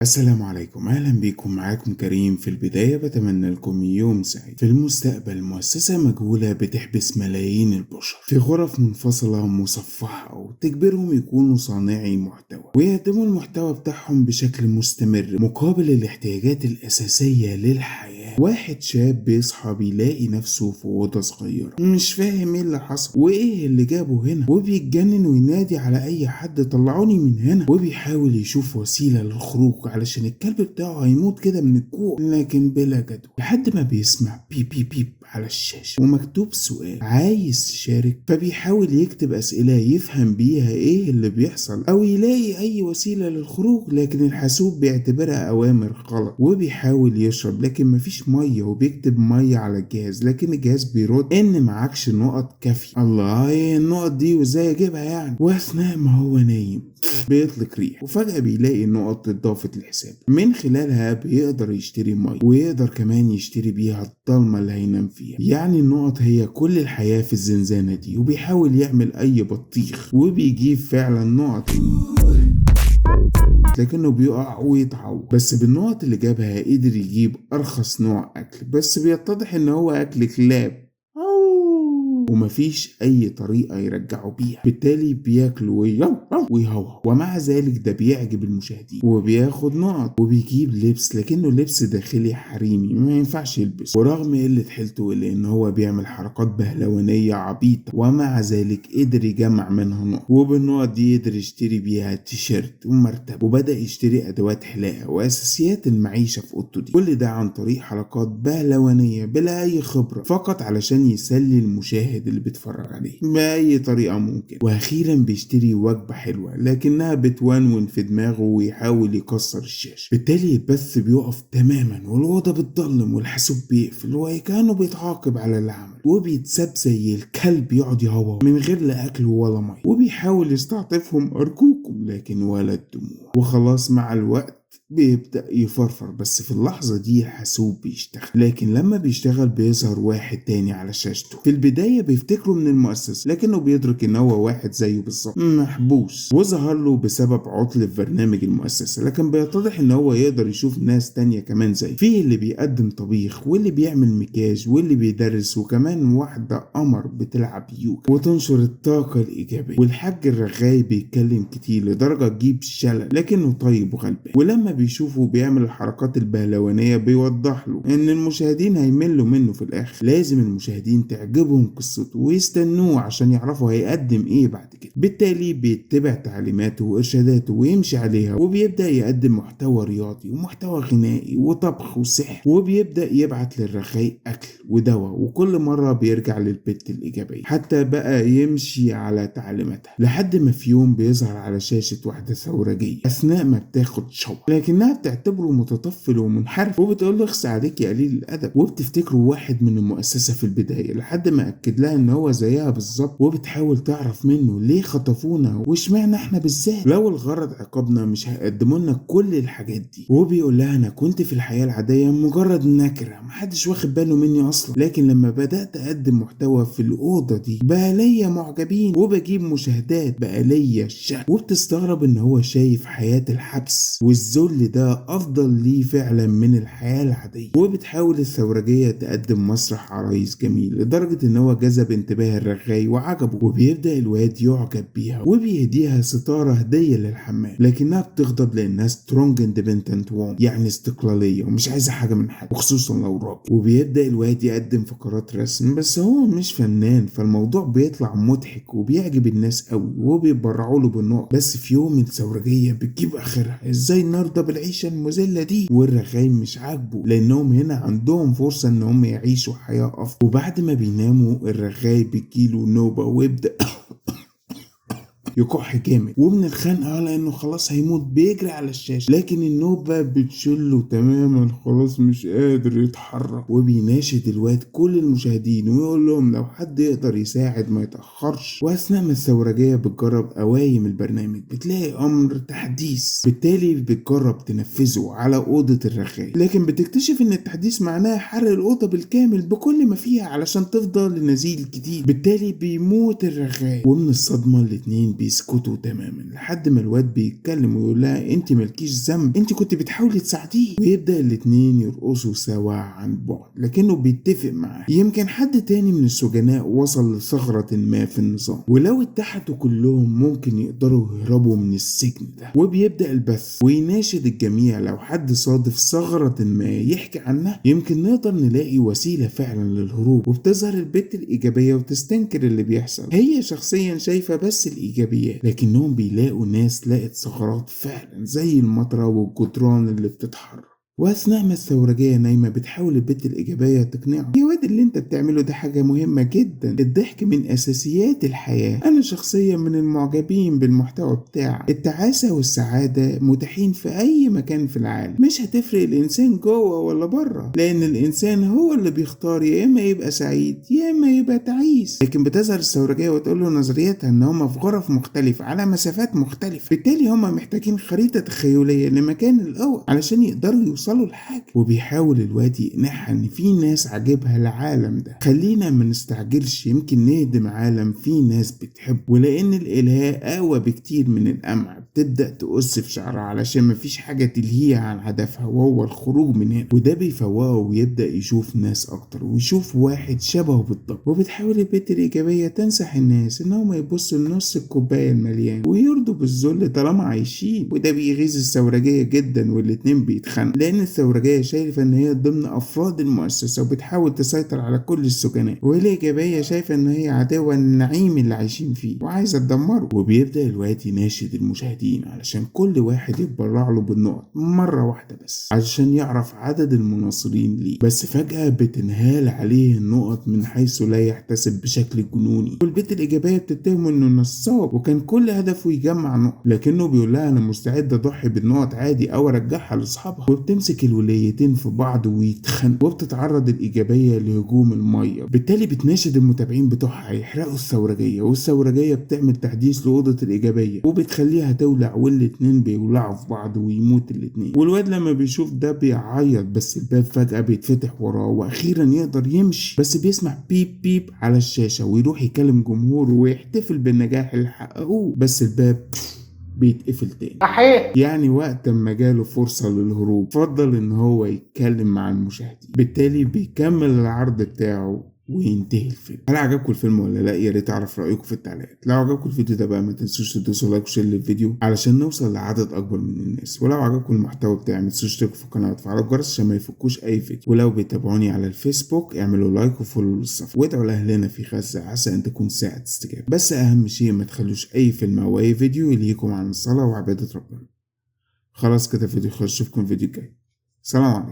السلام عليكم، أهلا بكم. معاكم كريم. في البداية بتمنى لكم يوم سعيد. في المستقبل مؤسسة مجهولة بتحبس ملايين البشر في غرف منفصلة مصفحة وتجبرهم يكونوا صانعي محتوى ويقدموا المحتوى بتاعهم بشكل مستمر مقابل الاحتياجات الأساسية للحياة. واحد شاب بيصحى بيلاقي نفسه في أوضة صغيرة، مش فاهم ايه اللي حصل وايه اللي جابه هنا، وبيتجنن وينادي على أي حد طلعوني من هنا، وبيحاول يشوف وسيلة للخروج علشان الكلب بتاعه هيموت كده من الجوع، لكن بلا جدوى، لحد ما بيسمع بيب بيب بيب على الشاشة ومكتوب سؤال: عايز تشارك؟ فبيحاول يكتب أسئلة يفهم بيها ايه اللي بيحصل أو يلاقي أي وسيلة للخروج، لكن الحاسوب بيعتبرها أوامر غلط، وبيحاول يشرب لكن مفيش مية، وبيكتب مية على الجهاز لكن الجهاز بيرد إن معكش نقط كافية. الله، ايه النقط دي وازاي اجيبها يعني؟ وأثناء ما هو نايم بيطلق ريح، وفجأة بيلاقي نقط اتضافت للحساب من خلالها بيقدر يشتري مية، ويقدر كمان يشتري بيها الضلمة اللي هينام فيها. يعني النقط هي كل الحياة في الزنزانة دي، وبيحاول يعمل أي بطيخ وبيجيب فعلا نقط، لكنه بيقع ويتعور. بس بالنقط اللي جابها قدر يجيب أرخص نوع أكل، بس بيتضح إن هو أكل كلاب ومفيش أي طريقة يرجعوا بيها، بالتالي بياكلوا ويهوهو. ومع ذلك ده بيعجب المشاهدين وبياخد نقط وبيجيب لبس، لكنه لبس داخلي حريمي ما ينفعش يلبس، ورغم قلة حيلته إلا إن هو بيعمل حركات بهلوانية عبيطة، ومع ذلك قدر يجمع منها نقط، وبالنقط دي قدر يشتري بيها تيشيرت ومرتبة، وبدأ يشتري أدوات حلاقة وأساسيات المعيشة في أوضته دي. كل ده عن طريق حركات بهلوانية بلا أي خبرة، فقط علشان يسلي المشاهد اللي بيتفرج عليه بأي طريقة ممكن. وأخيرا بيشتري وجبة حلوة لكنها بتونون في دماغه ويحاول يكسر الشاشة، بالتالي البث بيقف تماما والأوضة بتضلم والحاسوب بيقفل وكأنه بيتعاقب على اللي عمله، وبيتساب زي الكلب يقعد يهوى من غير لا أكل ولا مية، وبيحاول يستعطفهم أرجوكم لكن ولا الدموع. وخلاص مع الوقت بيبدأ يفرفر، بس في اللحظة دي الحاسوب بيشتغل، لكن لما بيشتغل بيظهر واحد تاني على شاشته. في البداية بيفتكره من المؤسسة، لكنه بيدرك ان هو واحد زيه بالظبط محبوس وظهر له بسبب عطل في برنامج المؤسسة، لكن بيتضح ان هو يقدر يشوف ناس تانية كمان زيه، فيه اللي بيقدم طبيخ واللي بيعمل مكياج واللي بيدرس، وكمان واحدة قمر بتلعب يوجا وتنشر الطاقة الإيجابية. والحاج الرغاي بيتكلم كتير لدرجة تجيب شلل، لكنه طيب وغلبان، ولما بيشوفه بيعمل الحركات البهلوانية بيوضح له ان المشاهدين هيملوا منه في الاخر. لازم المشاهدين تعجبهم قصته ويستنوه عشان يعرفوا هيقدم ايه بعد كده، بالتالي بيتبع تعليماته وارشاداته ويمشي عليها، وبيبدأ يقدم محتوى رياضي ومحتوى غنائي وطبخ وسحر، وبيبدأ يبعت للرغاي اكل ودواء، وكل مرة بيرجع للبت الإيجابية حتى بقى يمشي على تعليماتها، لحد ما في يوم بيظهر على شاشة واحدة ثورجية أثناء ما بتاخد شاور، لكنها بتعتبره متطفل ومنحرف وبتقول له اخس عليك يا قليل الأدب، وبتفتكره واحد من المؤسسة في البداية، لحد ما أكد لها إن هو زيها بالظبط، وبتحاول تعرف منه ليه خطفونا واشمعنى احنا بالذات، لو الغرض عقابنا مش هيقدموا لنا كل الحاجات دي. وبيقول لها أنا كنت في الحياة العادية مجرد نكرة محدش واخد باله مني أصلا، لكن لما بدأت أقدم محتوى في الأوضة دي بقى ليا معجبين وبجيب مشاهدات، بقى ليا الشهر، وبتستغرب إن هو شايف حياة الحبس والذل ده أفضل ليه فعلا من الحياة العادية. وبتحاول الثورجية تقدم مسرح عرايس جميل لدرجة إن هو جذب انتباه الرغاي وعجبه، وبيبدأ الواد يعجب بيها وبيهديها ستارة هدية للحمام، لكنها بتغضب لأنها سترونج اندبندنت ووم، يعني استقلالية ومش عايزة حاجة من حد وخصوصا لو راجل. وبيبدأ الواد يقدم فقرات رسم بس هو مش فنان، فالموضوع بيطلع مضحك وبيعجب الناس قوي وبيبرعوا له بالنقط. بس في يوم الثورجية بتجيب آخرها، ازاي نرضى بالعيشة المذلة دي؟ والرغاي مش عاجبه لأنهم هنا عندهم فرصة إن هم يعيشوا حياة أفضل. وبعد ما بيناموا الرغاي بتجيله نوبة ويبدأ يكح جامد، ومن الخنقة لأنه خلاص هيموت بيجري على الشاشة، لكن النوبة بتشله تماما خلاص مش قادر يتحرك، وبيناشد الواد كل المشاهدين ويقول لهم لو حد يقدر يساعد ما يتأخرش. وأثناء ما الثورجية بتجرب قوايم البرنامج بتلاقي أمر تحديث، بالتالي بتجرب تنفذه على أوضة الرغاي، لكن بتكتشف إن التحديث معناه حرق الأوضة بالكامل بكل ما فيها علشان تفضل لنزيل جديد، بالتالي بيموت الرغاي. ومن الصدمة الاتنين بيسكتوا تماما لحد ما الواد بيتكلم ويقول لها انت مالكيش ذنب، انت كنت بتحاولي تساعديه. ويبدأ الاتنين يرقصوا سوا عن بعد لكنه بيتفق معاه. يمكن حد تاني من السجناء وصل لثغرة ما في النظام، ولو اتحدوا كلهم ممكن يقدروا يهربوا من السجن ده. وبيبدأ البث ويناشد الجميع لو حد صادف ثغرة ما يحكي عنها يمكن نقدر نلاقي وسيلة فعلا للهروب. وبتظهر البت الإيجابية وتستنكر اللي بيحصل، هي شخصيا شايفة بس الإيجابيات، لكنهم بيلاقوا ناس لقت ثغرات فعلا زي المطرة والجدران اللي بتتحرك. واثناء ما الثورجيه نايمه بتحاول البت الايجابيه تقنعه، يا واد اللي انت بتعمله ده حاجه مهمه جدا، الضحك من اساسيات الحياه، انا شخصيا من المعجبين بالمحتوى بتاعك، التعاسه والسعاده متاحين في اي مكان في العالم، مش هتفرق الانسان جوه ولا بره، لان الانسان هو اللي بيختار يا اما يبقى سعيد يا اما يبقى تعيس. لكن بتظهر الثورجيه وتقول له نظريتها ان هم في غرف مختلفه على مسافات مختلفه، بالتالي هم محتاجين خريطه تخيليه لمكان الاول علشان يقدروا يوصلوا الحاجة. وبيحاول الواد يقنعها ان في ناس عاجبها العالم ده، خلينا ما نستعجلش، يمكن نهدم عالم في ناس بتحبه، ولان الالهاء اقوى بكتير من القمع. بتبدأ تقص في شعرها علشان مفيش حاجة تلهيها عن هدفها وهو الخروج من هنا. وده بيفوقه ويبدأ يشوف ناس اكتر ويشوف واحد شبهه بالضبط. وبتحاول البنت الايجابية تنصح الناس انهم يبصوا لنص الكوباية المليان ويرضوا بالذل طالما عايشين. وده بيغيظ الثورجية جدا والاتنين بيتخانقوا، لان الثورجية شايفة ان هي ضمن افراد المؤسسة وبتحاول تسيطر على كل السجناء، والايجابية شايفة ان هي عدوة النعيم اللي عايشين فيه وعايزة تدمره. وبيبدأ الوقت يناشد المشاهدين علشان كل واحد يتبرع له بالنقط مرة واحدة بس علشان يعرف عدد المناصرين ليه. بس فجأة بتنهال عليه النقط من حيث لا يحتسب بشكل جنوني، والبنت الإيجابية بتتهمه انه نصاب وكان كل هدفه يجمع نقط، لكنه بيقول لها انا مستعد اضحي بالنقط عادي او ارجعها لاصحابها. وبتمسك الوليتين في بعض ويتخانقوا، وبتتعرض الإيجابية لهجوم المية، بالتالي بتناشد المتابعين بتوعها يحرقوا الثورجية، والثورجية بتعمل تحديث لأوضة الإيجابية وبتخليها تولع، والاتنين بيولعوا في بعض ويموت الاتنين. والواد لما بيشوف ده بيعيط، بس الباب فجأة بيتفتح وراه واخيرا يقدر يمشي، بس بيسمع بيب بيب على الشاشة ويروح يكلم جمهوره ويحتفل بالنجاح اللي حققوه، بس الباب بيتقفل تاني. يعني وقت ما جاله فرصة للهروب فضل ان هو يتكلم مع المشاهدين، بالتالي بيكمل العرض بتاعه وينتهي الفيلم. هل عجبكم الفيلم ولا لا؟ يا ريت اعرف رايكم في التعليقات. لو عجبكم الفيديو ده بقى ما تنسوش تدوسوا لايك وشير للفيديو علشان نوصل لعدد اكبر من الناس. ولو عجبكم المحتوى بتاعي ما تنسوش تشتركوا في القناه وتفعلوا الجرس عشان ما يفوتكوش اي فيديو. ولو بتابعوني على الفيسبوك اعملوا لايك وفولو للصف، وادعوا لاهلنا في غزه عسى ان تكون ساعه استجابه. بس اهم شيء ما تخلوش اي فيلم او اي فيديو يلهيكم عن الصلاه وعباده ربنا. خلاص كده فيديو خلص، اشوفكم فيديو جاي. سلام عليكم.